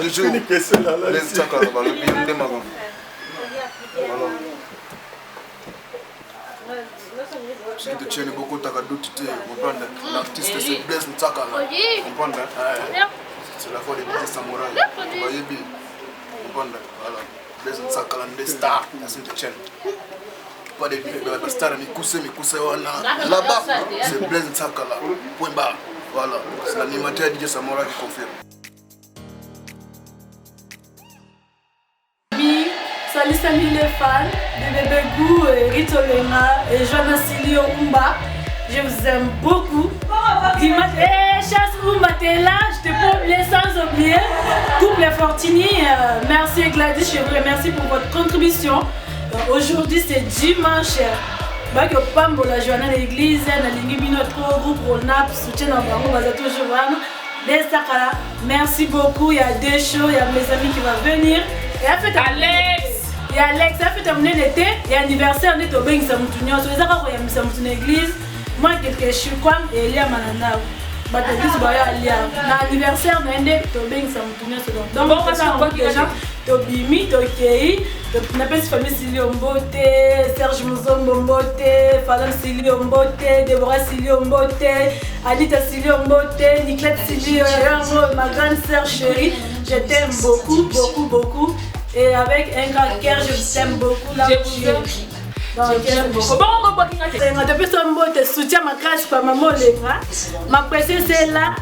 du jour. Blaise Chakala, le bien de maman. Parce que tu tiens beaucoup de tu comprends. L'artiste c'est Blaise Chakala. Comprends. C'est la fois des petits samouraïs. Vous voyez bien. Comprends. Voilà. Blaise Chakala, des stars. C'est une chaîne. Pas des stars, mais coussé, là-bas, c'est Blaise Chakala. Point barre. Voilà. C'est l'animateur DJ Samora qui confirme. Salut les fans de Bébé Gou, Rito Lema et Joana Silio Umba. Je vous aime beaucoup. Chasse Umba, t'es là, je te peux oublier sans oublier. Couple Fortini, merci Gladys, je vous remercie pour votre contribution. Aujourd'hui c'est dimanche. Baki opambo la journée de l'église, na lingi bino trop groupe Ronap, soutien dans bango, baza toujours vraiment. Merci beaucoup, il y a des shows, il y a mes amis qui vont venir. Et en fait, Alex, il y a Alex, ça fait terminer l'été, il y a anniversaire, on est au Beng Samoutunio, sur les arabes, il y a Samoutunio église, moi quelque chose comme et il y a Manana. Bah t'as dit il y a l'anniversaire, on est au Beng Samoutunio, donc on va faire quoi que les gens. Tobimi, Tokei, Napes famille Silio Mbote, Serge Mouzombo Mbote, Fadam Silio Mbote, Deborah Silio Mbote, Anita Silio Mbote, Nicolette Silio, ma grande sœur chérie, je t'aime beaucoup, beaucoup, beaucoup. Et avec un grand cœur, je t'aime beaucoup. Là, je vous aime. Depuis son mot, tu soutiens ma classe par maman. Ma princesse est là.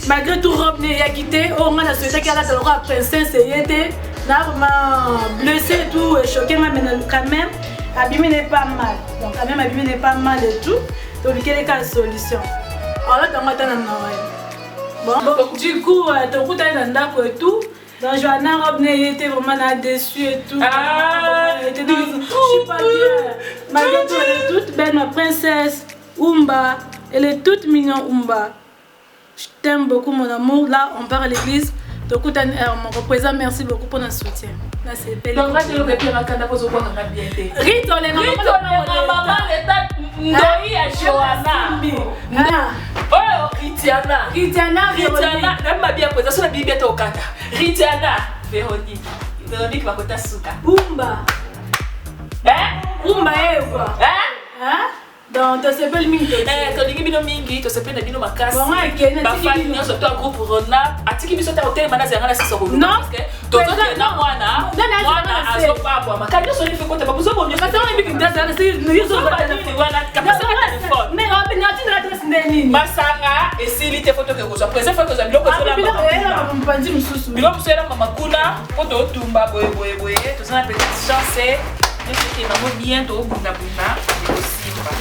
Malgré tout, Rob n'a quitté. On a souhaité qu'elle a le roi princesse et était. M'a blessé et tout, choqué, mais quand même, abîmé n'est pas mal. Donc, quand même, abîmé n'est pas mal et tout. Donc, quelle est la solution? Alors là, tu as bon, du coup, tu as un et tout. Donc, Joanna Rob était vraiment déçue et tout. Je suis pas bien. Malgré tout, elle est toute belle, ma princesse Umba. Elle est toute mignonne, Umba. Je t'aime beaucoup, mon amour. Là, on part à l'église. Donc, mon représentant, merci beaucoup pour notre soutien. Là, c'est belle. Donc, je vais faire un canard pour voir qu'on a bien été. Rito, les mamans, Ndoi à Joanna. Oh, Ritiana. Ritiana, même ma bien posée, sur la Bible, au Kata. Ritiana, Véronique. Véronique va côté Souka. Umba. Hein? Umba, quoi? Hein? Donc, tu sais pas le mingi. Tu dis que mingi, tu sais pas le ma casse. Ma famille, nous sommes un groupe Ronap. Atiki biso ta hôtel, mana zera na sisa ko. Non. Tu sais na mwana. Mwana azopa kwa. Makani so ni fiko ta babuzo bo mi. Kasi on mi kinda zera si no yuzo ba téléphone. Wana kapasa téléphone. Mais on peut n'ati na adresse ndeni. Masanga esili te photo ke ko so. Présent photo za biloko so la mama. Ah, mpandi msusu. Biloko so la mama kuna, photo tumba boye. Tu sais na petite chance. Je sais que maman bien to bunda aussi pas.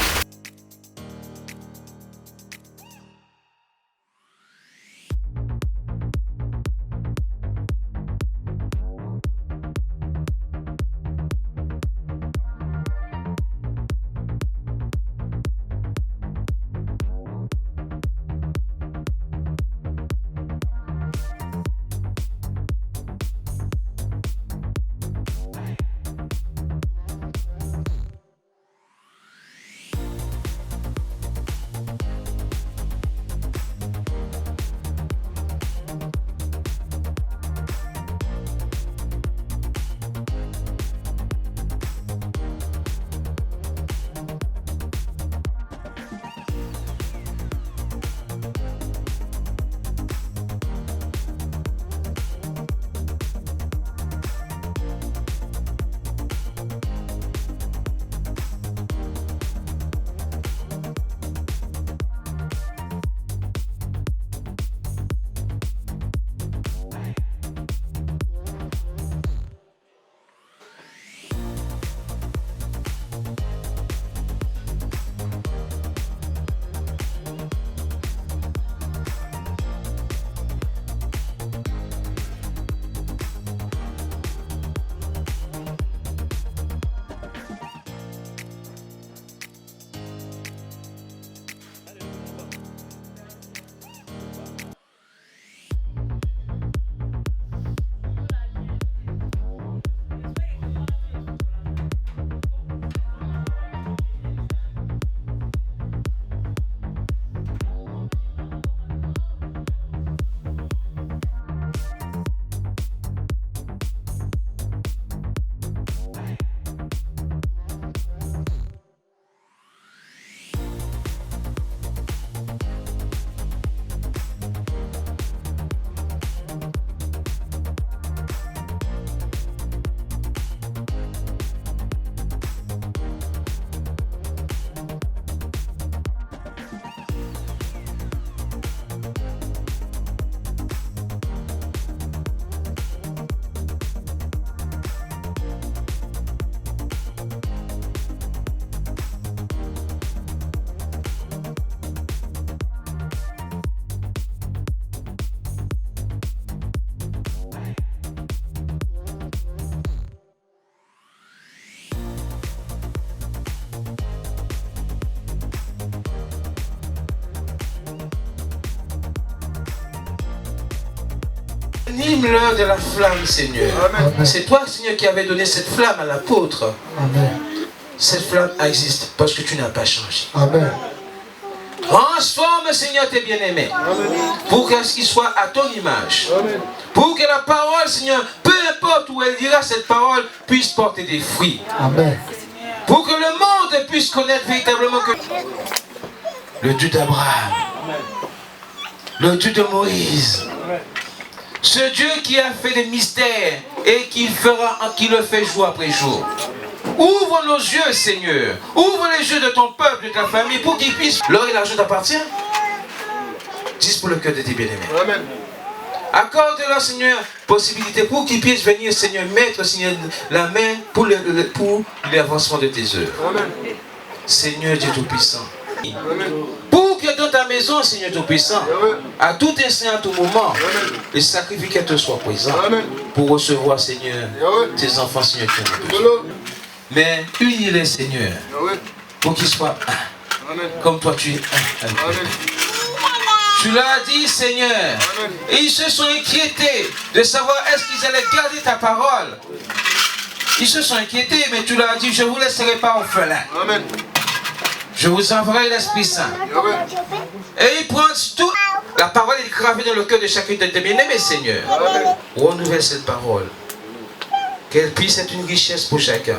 ranime-le de la flamme, Seigneur. C'est toi, Seigneur, qui avais donné cette flamme à l'apôtre. Cette flamme existe parce que tu n'as pas changé. Amen. Transforme, Seigneur, tes bien-aimés. Pour qu'ils soient à ton image. Pour que la parole, Seigneur, peu importe où elle dira cette parole, puisse porter des fruits. Amen. Pour que le monde puisse connaître véritablement que le Dieu d'Abraham, le Dieu de Moïse, ce Dieu qui a fait des mystères et qui le fait jour après jour. Ouvre nos yeux, Seigneur. Ouvre les yeux de ton peuple, de ta famille, pour qu'ils puissent. L'or et l'argent t'appartiennent. Dis pour le cœur de tes bien-aimés. Accorde-leur, Seigneur, possibilité pour qu'ils puissent venir, Seigneur, mettre, Seigneur, la main pour l'avancement de tes œuvres. Seigneur Dieu Tout-Puissant. Pour que dans ta maison, Seigneur Tout-Puissant, à tout instant, à tout moment, les sacrificateurs soient présents pour recevoir, Seigneur, tes enfants, Seigneur, qui ont besoin. Mais unis-les, Seigneur, pour qu'ils soient un, comme toi tu es un. Tu l'as dit, Seigneur, et ils se sont inquiétés de savoir est-ce qu'ils allaient garder ta parole. Ils se sont inquiétés, mais tu l'as dit, je ne vous laisserai pas orphelins. Je vous enverrai l'Esprit Saint. Et il prend tout. La parole est gravée dans le cœur de chacun de tes bien-aimés, Seigneur. Renouvelle cette parole. Qu'elle puisse être une richesse pour chacun.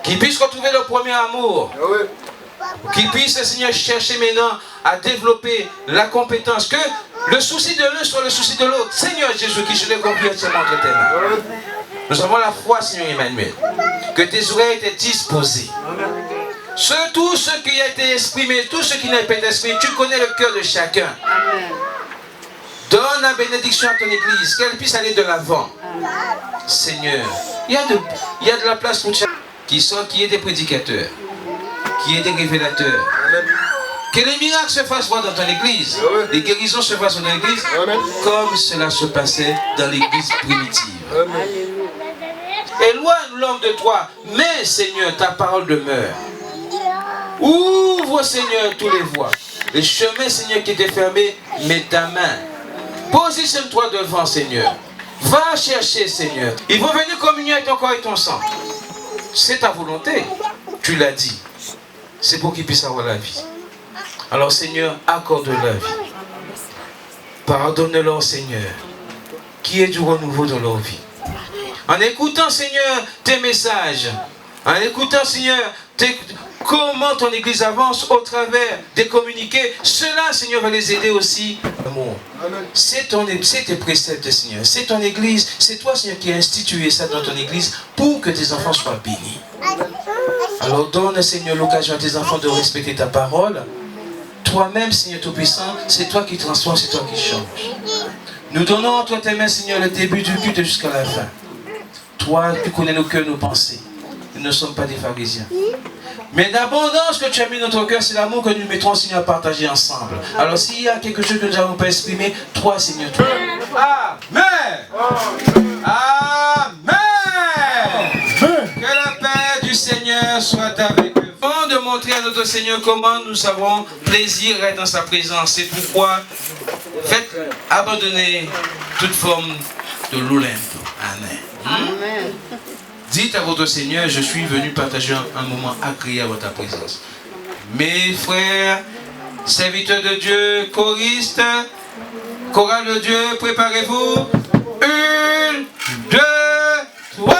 Qu'il puisse retrouver le premier amour. Qu'il puisse, Seigneur, chercher maintenant à développer la compétence. Que le souci de l'un soit le souci de l'autre. Seigneur Jésus, qui je l'ai confié entièrement entre tes mains. Nous avons la foi, Seigneur Emmanuel. Que tes oreilles étaient disposées. Tout ce qui a été exprimé, tout ce qui n'a pas été exprimé, tu connais le cœur de chacun. Donne la bénédiction à ton église, qu'elle puisse aller de l'avant. Seigneur, il y a de la place pour chacun qui est des prédicateurs, qui est des révélateurs. Que les miracles se fassent voir dans ton église, les guérisons se fassent dans l'église, comme cela se passait dans l'église primitive. Éloigne l'homme de toi, mais Seigneur, ta parole demeure. Ouvre, Seigneur, tous les voies. Les chemins, Seigneur, qui étaient fermés, mets ta main. Positionne-toi devant, Seigneur. Va chercher, Seigneur. Ils vont venir communier avec ton corps et ton sang. C'est ta volonté. Tu l'as dit. C'est pour qu'ils puissent avoir la vie. Alors, Seigneur, accorde-leur la vie. Pardonne-leur, Seigneur, qui est du renouveau dans leur vie. En écoutant, Seigneur, tes messages, en écoutant, Seigneur, comment ton église avance au travers des communiqués, cela, Seigneur, va les aider aussi. C'est tes préceptes, Seigneur. C'est ton église. C'est toi, Seigneur, qui as institué ça dans ton église pour que tes enfants soient bénis. Alors donne, Seigneur, l'occasion à tes enfants de respecter ta parole. Toi-même, Seigneur Tout-Puissant, c'est toi qui transformes, c'est toi qui changes. Nous donnons entre tes mains, Seigneur, le début du culte jusqu'à la fin. Toi, tu connais nos cœurs, nos pensées. Nous ne sommes pas des pharisiens. Mais l'abondance que tu as mis dans notre cœur, c'est l'amour que nous mettrons, Seigneur, à partager ensemble. Alors s'il y a quelque chose que nous n'avons pas exprimé, toi, Seigneur, toi. Amen. Amen. Que la paix du Seigneur soit avec eux. Avant de montrer à notre Seigneur comment nous avons plaisir à être dans sa présence. C'est pourquoi faites abandonner toute forme de l'Olympe. Amen. Amen. Dites à votre Seigneur, je suis venu partager un moment agréable à ta présence. Mes frères, serviteurs de Dieu, choristes, chorale de Dieu, préparez-vous. 1, 2, 3.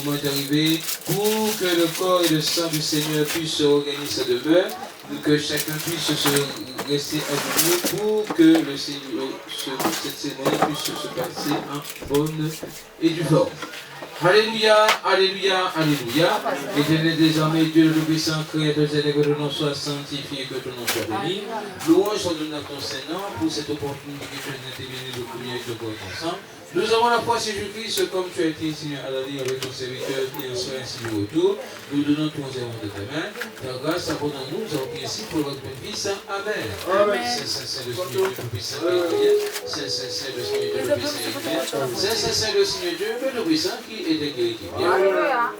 moment est arrivé pour que le corps et le sang du Seigneur puissent regagner sa demeure, que chacun puisse se rester agenouillé pour que le Seigneur, cette cérémonie puisse se passer en bonne et due forme. Alléluia, alléluia, alléluia. Éternel désormais, Dieu le Tout-Puissant, Créateur des que ton nom soit sanctifié, que ton nom soit béni. Louange soit donnée à ton Seigneur pour cette opportunité que tu as intervenu de communier avec le corps ensemble. Nous avons la foi, Jésus-Christ, comme tu as été signé à la vie avec ton serviteur et en soin ainsi du retour. Nous donnons tous les erreurs de ta main. Ta grâce abondante nous, nous avons prié ainsi pour votre Fils. Amen. C'est le Seigneur Dieu Tout-Puissant qui est bien. C'est le Seigneur Dieu Tout-Puissant qui est bien. C'est le Seigneur Dieu Tout-Puissant qui est guéri qui est bien. Oh,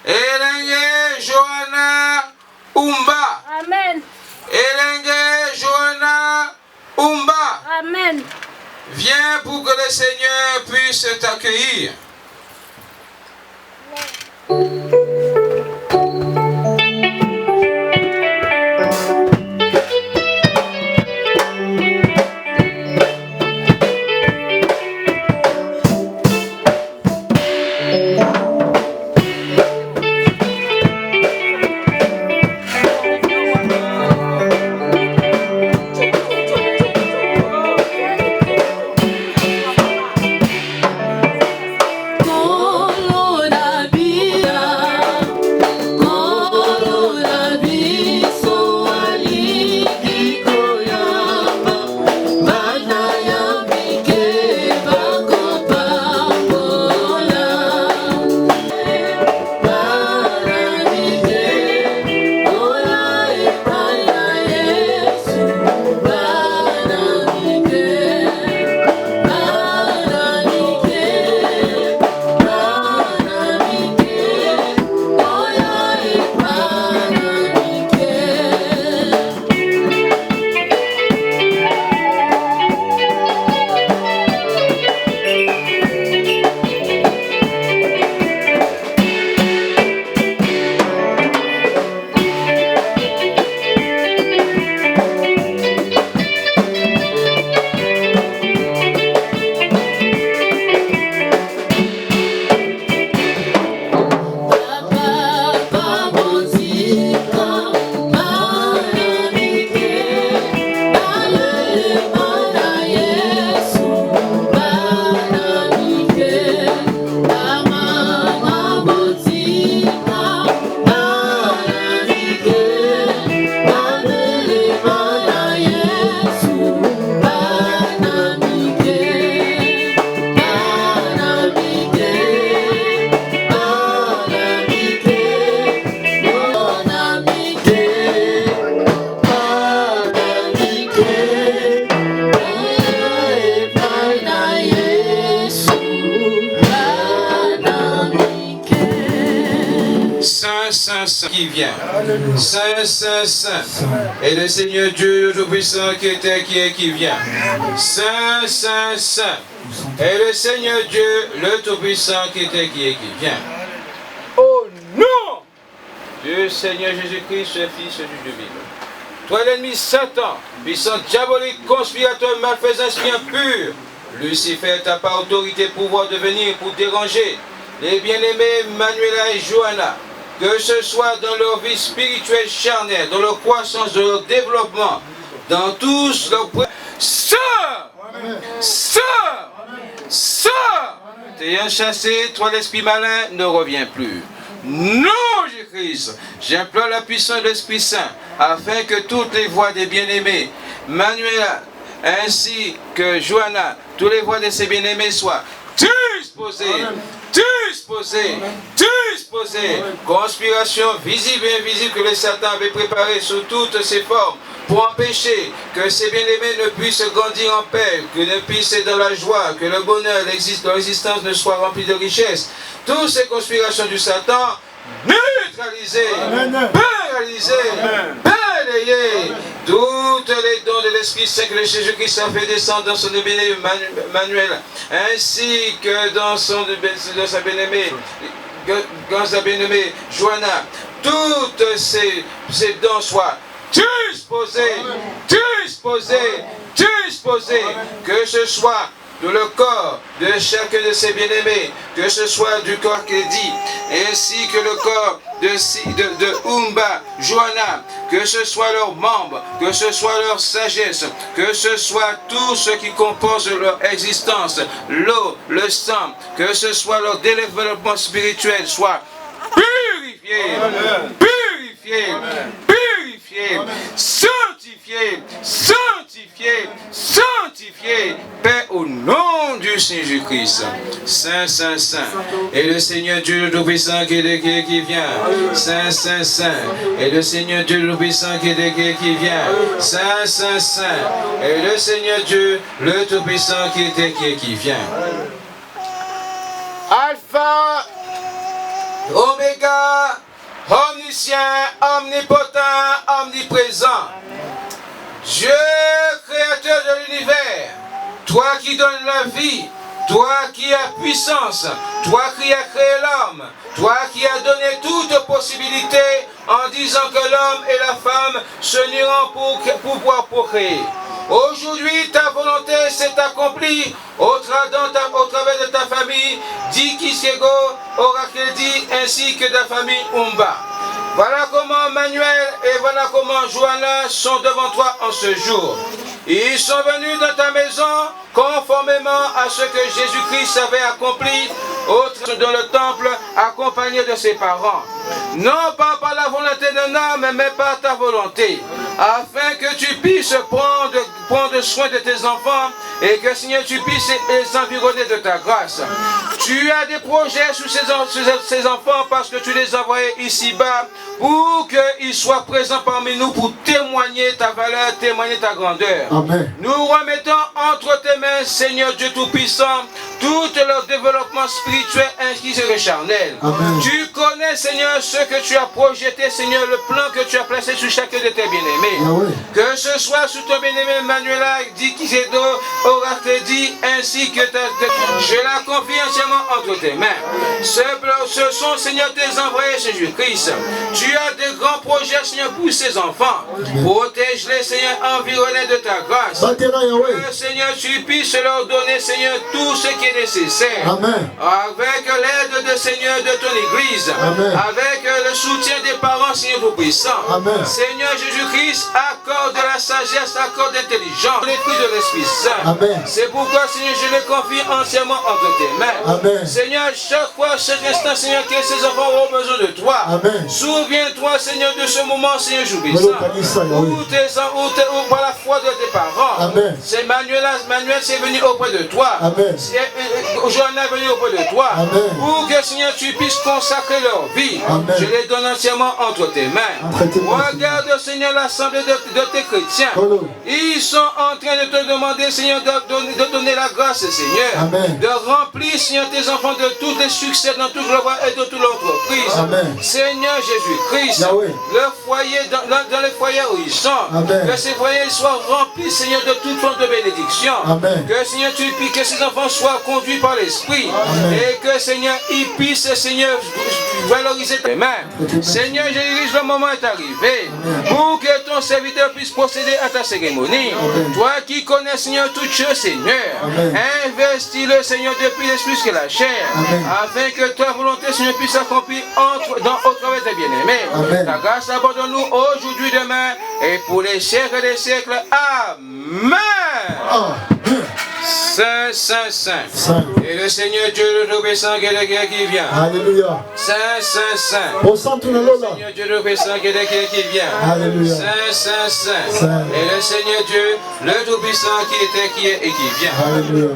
Elenge Johanna Umba. Amen. Elenge Johanna Umba. Amen. Viens pour que le Seigneur puisse t'accueillir. Qui vient. Saint, Saint, Saint. Et le Seigneur Dieu, le Tout-Puissant qui était, qui est, qui vient. Saint, Saint, Saint. Et le Seigneur Dieu, le Tout-Puissant qui était, qui est, qui vient. Au nom du Seigneur Jésus-Christ, le Fils du Dieu vivant. Toi l'ennemi Satan, puissant diabolique, conspirateur, malfaisant, esprit impur, Lucifer, t'as pas autorité, pouvoir de venir pour déranger les bien-aimés Manuela et Johanna. Que ce soit dans leur vie spirituelle charnelle, dans leur croissance, dans leur développement, dans tous leurs... Sors! Sors! Sors! T'ayant chassé, toi l'esprit malin, ne reviens plus. Non, Jésus-Christ, j'implore la puissance de l'Esprit Saint, afin que toutes les voix des bien-aimés, Manuela, ainsi que Johanna, toutes les voix de ces bien-aimés soient disposées. Disposé, disposé, conspiration visible et invisible que le Satan avait préparée sous toutes ses formes pour empêcher que ces bien-aimés ne puissent grandir en paix, que ne puissent dans la joie, que le bonheur, l'existence ne soit remplie de richesses. Toutes ces conspirations du Satan, neutralisées, paralysées, balayées, toutes les dons de l'Esprit Saint que le Jésus-Christ a fait descendre dans son bien-aimé Manuel, ainsi que dans sa bien-aimée Johanna, toutes ces dons soient disposées, que ce soit de le corps de chacun de ses bien-aimés, que ce soit du corps qu'il dit, ainsi que le corps de Umba, Johanna, que ce soit leurs membres, que ce soit leur sagesse, que ce soit tout ce qui compose leur existence, l'eau, le sang, que ce soit leur développement spirituel, soit purifié, purifié, purifié, sanctifié, sanctifié, sanctifié, paix au nom du Seigneur Jésus-Christ. Saint, Saint, Saint, et le Seigneur Dieu le Tout-Puissant qui vient. Saint, Saint, Saint, et le Seigneur Dieu le Tout-Puissant qui vient. Saint, Saint, Saint, et le Seigneur Dieu le Tout-Puissant qui vient. Alpha Oméga, omniscient, omnipotent, omniprésent. Dieu, créateur de l'univers, toi qui donnes la vie, toi qui as puissance, toi qui as créé l'homme, toi qui as donné toute possibilité en disant que l'homme et la femme s'uniront pour pouvoir procréer. Aujourd'hui, ta volonté s'est accomplie au travers de ta famille, dit Kisego, Orakeldi, ainsi que de ta famille Umba. Voilà comment Manuel et voilà comment Joanna sont devant toi en ce jour. Ils sont venus dans ta maison conformément à ce que Jésus-Christ avait accompli dans le temple, accompagné de ses parents. Non pas par la volonté d'un homme, mais par ta volonté, afin que tu puisses prendre soin de tes enfants et que, Seigneur, tu puisses les environner de ta grâce. Tu as des projets sur ces enfants parce que tu les as envoyés ici-bas pour qu'ils soient présents parmi nous pour témoigner ta valeur, témoigner ta grandeur. Amen. Nous remettons entre tes mains, Seigneur Dieu Tout-Puissant, tout leur développement spirituel ainsi que charnel. Amen. Tu connais, Seigneur, ce que tu as projeté, Seigneur, le plan que tu as placé sur chacun de tes bien-aimés. Yahweh. Que ce soit sur ton bien-aimé Manuela, Dikizedo, Oratedi, ainsi que je la confie entièrement entre tes mains. Ce sont, Seigneur, tes envoyés, Jésus-Christ. Tu as de grands projets, Seigneur, pour ces enfants. Protège-les, Seigneur, environnés de ta grâce. Que, Seigneur, tu puisses leur donner, Seigneur, tout ce qui est nécessaire. Amen. Avec l'aide de Seigneur de ton Église. Amen. Avec le soutien des parents, Seigneur Tout-Puissant. Seigneur Jésus-Christ, accorde la sagesse, accorde l'intelligence, l'esprit de l'Esprit Saint. C'est pourquoi, Seigneur, je les confie entièrement entre tes mains. Amen. Seigneur, chaque fois, chaque instant, Seigneur, que ces enfants auront besoin de toi. Amen. Souviens-toi, Seigneur, de ce moment, Seigneur Jésus-Christ. Où par la foi de tes parents. Amen. C'est Manuel, c'est venu auprès de toi. Amen. Joanna est venu auprès de toi. Amen. Pour que, Seigneur, tu puisses consacrer leur vie. Amen. Je les donne entièrement entre tes mains. Regarde, Seigneur, l'assemblée de tes chrétiens. Ils sont en train de te demander, Seigneur, de donner la grâce, Seigneur. Amen. De remplir, Seigneur, tes enfants de tous les succès dans toute gloire et de toute l'entreprise. Amen. Seigneur Jésus-Christ, le foyer, dans les foyers où ils sont, Amen. que ces foyers soient remplis, Seigneur, de toute forme de bénédiction. Amen. Que, Seigneur, tu puisses, que ces enfants soient conduits par l'Esprit. Et que, Seigneur, ils puissent, Seigneur, valoriser tes mains. Seigneur Jésus-Christ, le moment est arrivé pour que ton serviteur puisse procéder à ta cérémonie. Toi qui connais, Seigneur, toutes choses, Seigneur, investis-le, Seigneur, depuis l'esprit que la chair, afin que ta volonté, Seigneur, puisse s'accomplir au travers des bien-aimés. Ta grâce abandonne-nous aujourd'hui, demain, et pour les siècles des siècles. Amen. Saint, Saint, Saint. Et le Seigneur Dieu le Tout-Puissant qui vient. Alléluia. Saint, Saint, Saint. Au centre de l'Ola. Seigneur Dieu le Tout-Puissant qui vient. Alléluia. Saint, Saint, Saint. Et le Seigneur Dieu le Tout-Puissant qui était, qui est et qui vient. Alléluia.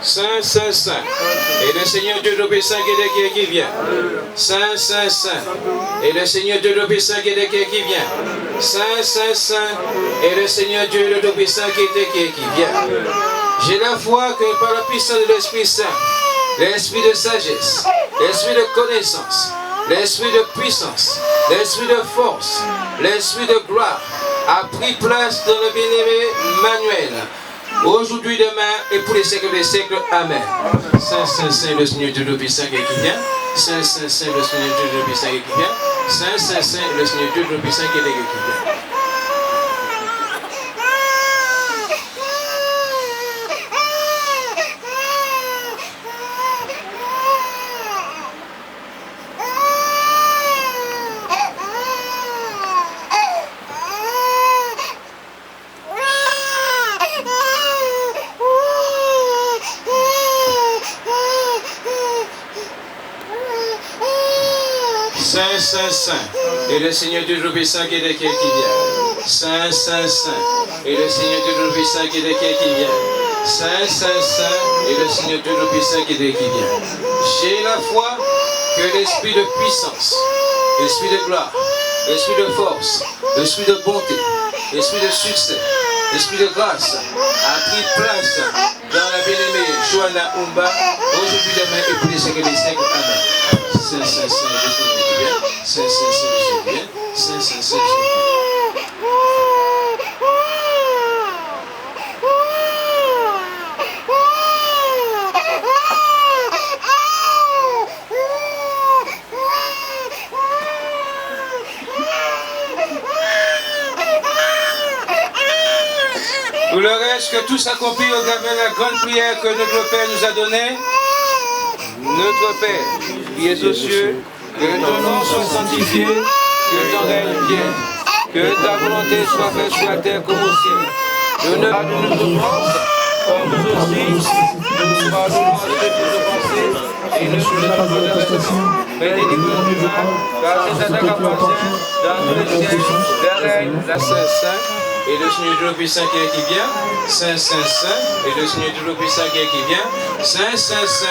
Saint, Saint, Saint. Et le Seigneur Dieu Tout-Puissant qui vient. Saint, Saint, Saint. Et le Seigneur Dieu Tout-Puissant qui vient. Saint, Saint, Saint. Et le Seigneur Dieu le Tout-Puissant qui vient. J'ai la foi que par la puissance de l'Esprit Saint, l'esprit de sagesse, l'esprit de connaissance, l'esprit de puissance, l'esprit de force, l'esprit de gloire a pris place dans le bien-aimé Manuel. Aujourd'hui, demain et pour les siècles des siècles. Amen. Saint, Saint, Saint, le Seigneur Dieu Tout-Puissant qui vient. Saint, Saint, Saint, le Seigneur Dieu Tout-Puissant qui vient. Saint, Saint, Saint, le Seigneur Dieu Tout-Puissant qui vient. Saint, Saint, Saint, et le Seigneur Dieu Tout-Puissant qui vient. Saint, Saint, Saint, et le Seigneur Dieu Tout-Puissant qui vient. Saint, Saint, Saint, et le Seigneur Dieu Tout-Puissant qui vient. J'ai la foi que l'esprit de puissance, esprit de gloire, esprit de force, esprit de bonté, esprit de succès, esprit de grâce, a pris place dans la bien-aimée Joanna Umba, aujourd'hui, demain et pour les siècles des siècles. Amen. Saint, Saint, Saint, Saint, Saint, Saint, Saint, Saint, Saint, Pour le reste, que tout s'accomplit au travers de la grande prière que notre Père nous a donnée. Notre Père, qui es aux cieux, que ton nom soit sanctifié, que ton règne vienne, que ta volonté soit faite sur la terre comme au ciel. Donne-nous notre force, comme nous aussi, nous pardonnons à ceux qui nous pensent, et ne nous laisse pas de la tentation, mais délivre-nous du mal, car c'est à ta appartient, dans tous les siècles, le règne, la Saint-Saint, et le Seigneur Dieu Tout-Puissant qui vient, Saint, Saint, Saint, et le Seigneur Dieu Tout-Puissant qui vient, Saint, Saint, Saint,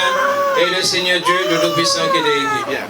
et le Seigneur Dieu le Tout-Puissant qui vient.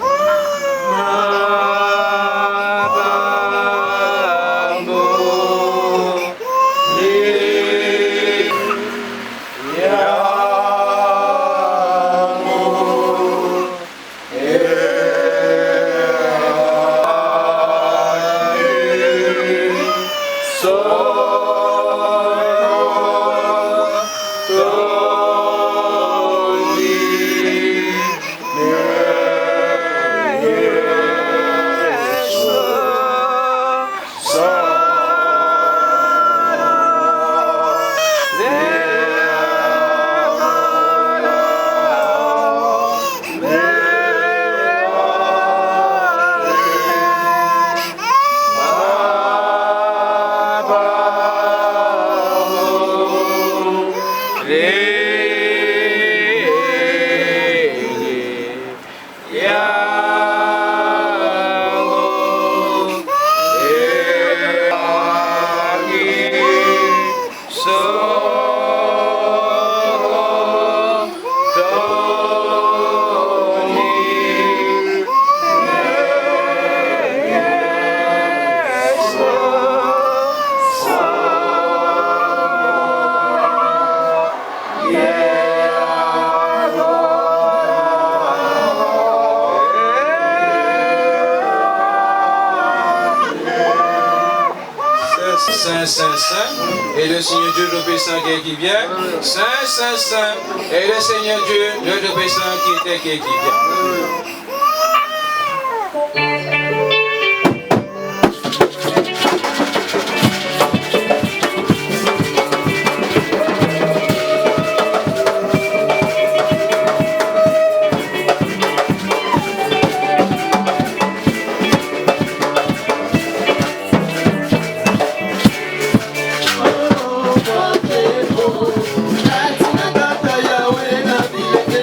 Saint, Saint, Saint, et le Seigneur Dieu le Tout-Puissant qui vient. Saint, Saint, Saint, et le Seigneur Dieu le Tout-Puissant qui était qui vient. Tata Yahweh, na bileke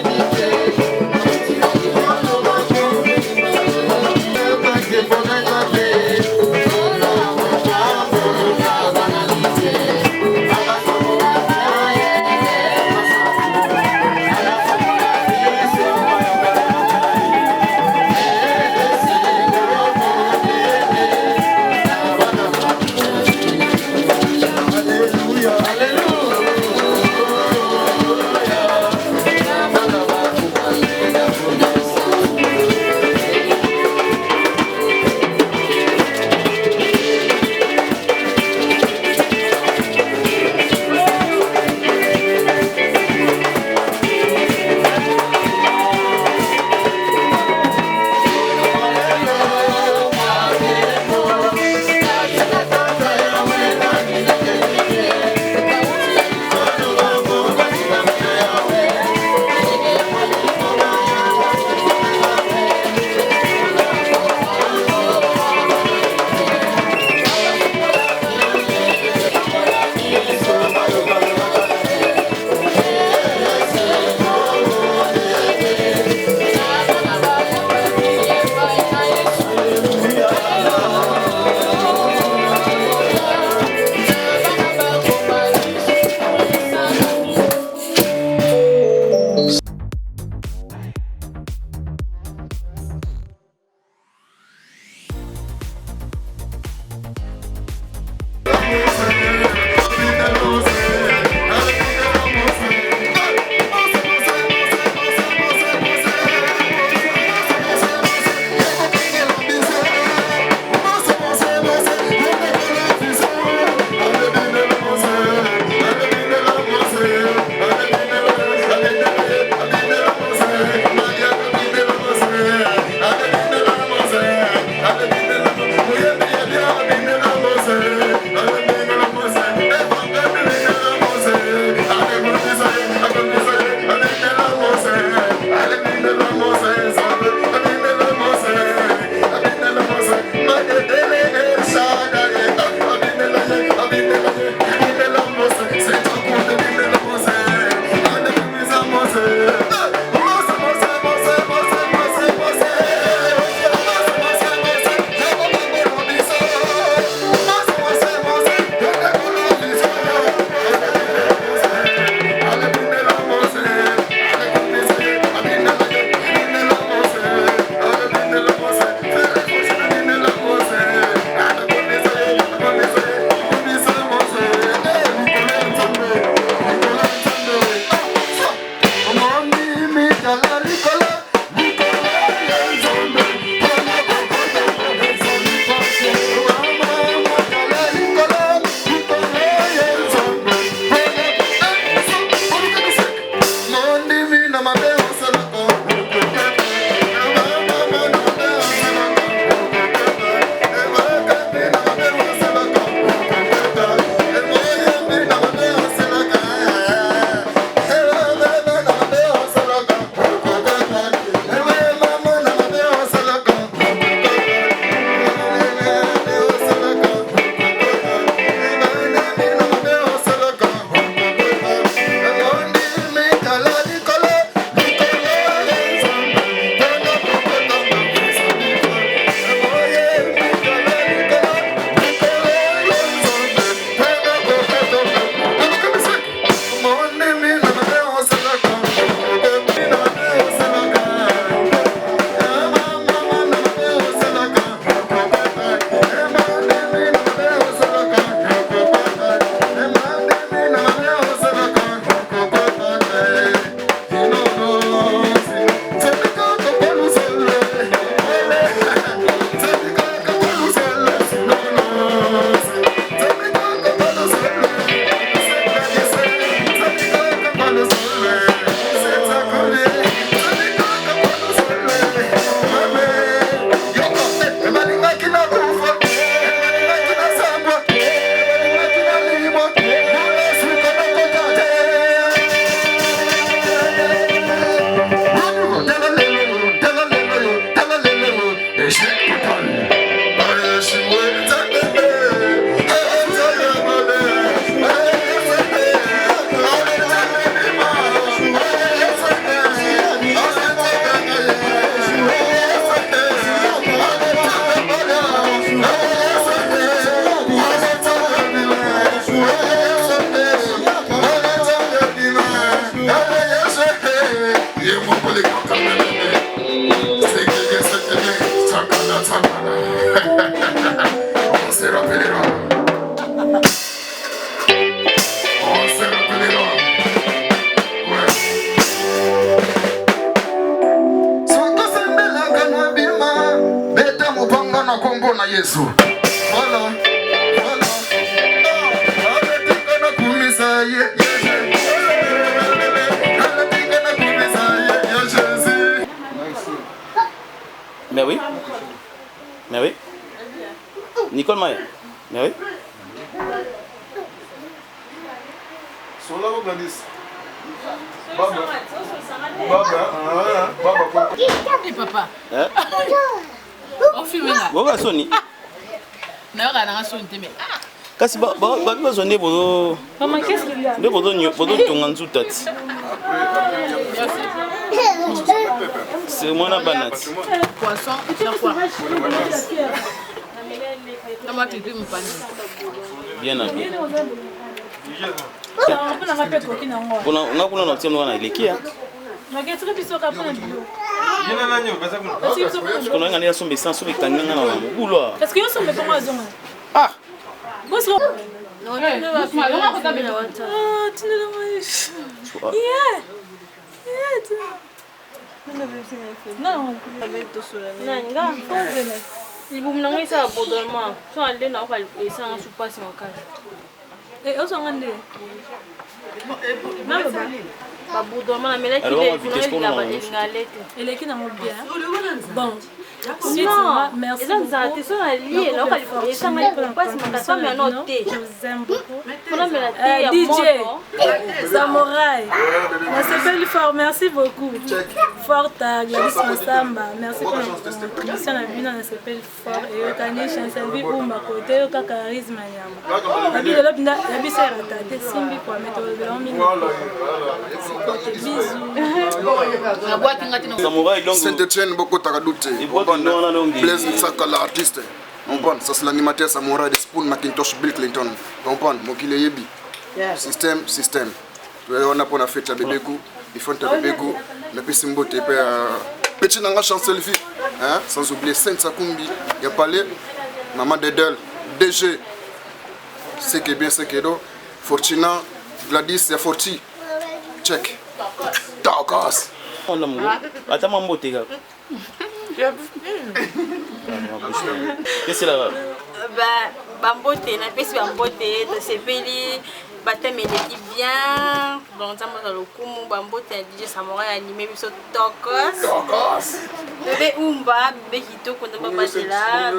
Mais oui. Mais oui. Nicole Maï. Mais oui. Et papa. Hein? On filme là. Boga Sony. Na yoka na Sony teme. Kasi ba zonde bozo. Maman, qu'est-ce qu'il y a? De bozo tonga nzutati. C'est mon abanat. Poisson, c'est quoi? Tomate et me panier. Bien habillé. On a kuna na timu na ilekia. Mageti biso ka pona bio. Yena nanyo baza kuna. Kuna ngani ya sombe sans sombe kanganga na mubulo. Est-ce que yo sombe comment azonga? Ah. Bonsoir. Non, tu ne vas plus. Oh, tu ne l'as pas. Yeah. Non, libumu na ngai esa abandonnement so ale na oka esanga supasi makasi ozonga babandonnement na melaki elinga lete eleki nango bien bon eza nzala te so nalie na oka esanga supasi makasi amena te mpona mela te ya moto Samouraï, nasepeli fort, merci beaucoup. Fort à Gladys Massamba, merci pour la contribution à Bina, nasepeli fort. Et au Kanye Chanselvi Oumba côté, au charisme Nyama. La vie de l'autre, la vie c'est raté, Simbi pour mettre le blanc mine. Bisous. Samouraï donc. Saint-Etienne, beaucoup Tagadouté. Blaise Nsaka, l'artiste. On prend, ça c'est l'animateur Samouraï de Spoon Macintosh Bill Clinton. On prend, Mokile Yebi. Système. On a pour la fête à Bébégou, il faut un Bébégou, le petit mbote, petit nanga chancelier, sans oublier Saint Sakumbi, il y a parlé, maman de Del, DG, c'est qui est bien, c'est qui est d'eau, Fortuna, Gladys, il y a Forti, check, Daukas. Attends, mon mbote, gars. Qu'est-ce que c'est là? bambote na pesi bambote tosepeli bateme eleki bien donc nzambe aza lokumu bambote ya DJ Samouraï anime biso tokos bebe umba bebe kitoko nde babatela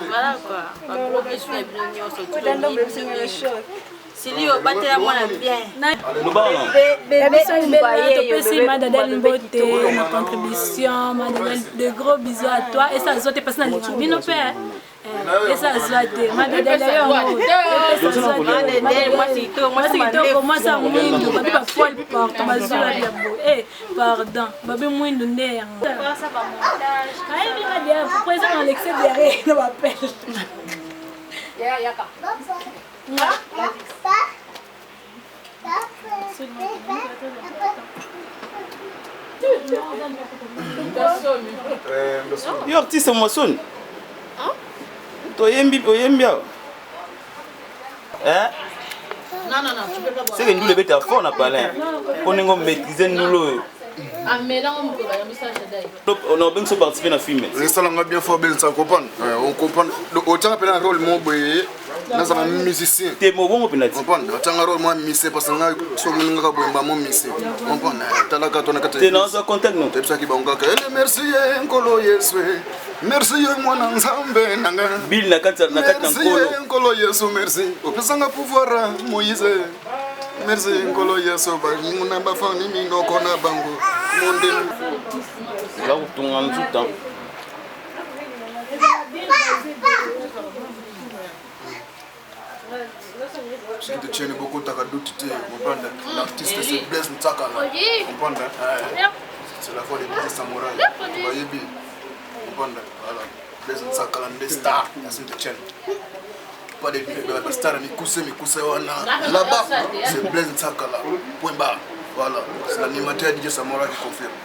voilà quoi bagros biso na bino nyonso Silio batela mwana bien topesi madadel mbote na contribution madadel de gros bisous à toi et ça zote pasi na linga bino mpe et ça zote madadel yo mwasa mwindu babi bafoile porte bazula bia bo pardon babi mwindu nde yango ayebi présent dans l'excès derrière no bapel yaka Yo artiste moson. Oyembi. Non, tu peux pas boire. C'est que nous le bêtes à fond à parler. On est comme maîtriser nous le. On a bien se participer à la film. On a bien fait bien ça comprendre. On comprend. Autant appelle un rôle mon boy. Nous avons un musicien. T'es mon bon penalty. On comprend. Autant un rôle moi musicien parce que nous sommes nous avons un bon musicien. On comprend. T'as la carte on a carte. T'es dans un contact non. T'es ça qui va on gaka. Merci Nkolo Yesu. Merci mwana nzambe nanga. Bill na carte Nkolo. Merci Nkolo Yesu merci. Opesanga pouvoir Moïse. Merci Nkolo Yesu ba nguna ba fani mino kona bango. Monde. Là où ton en tout temps. Saint-Etienne beaucoup Tagadouté, comprendre. L'artiste c'est Blaise Nsaka, comprendre. C'est la fois des petits samouraïs. Bayebi, comprendre. Voilà. Blaise Nsaka la star à Saint-Etienne. Pas des stars Mikuse wana. Là-bas, c'est Blaise Nsaka là. Point barre. Voilà. C'est l'animateur DJ Samouraï qui confirme.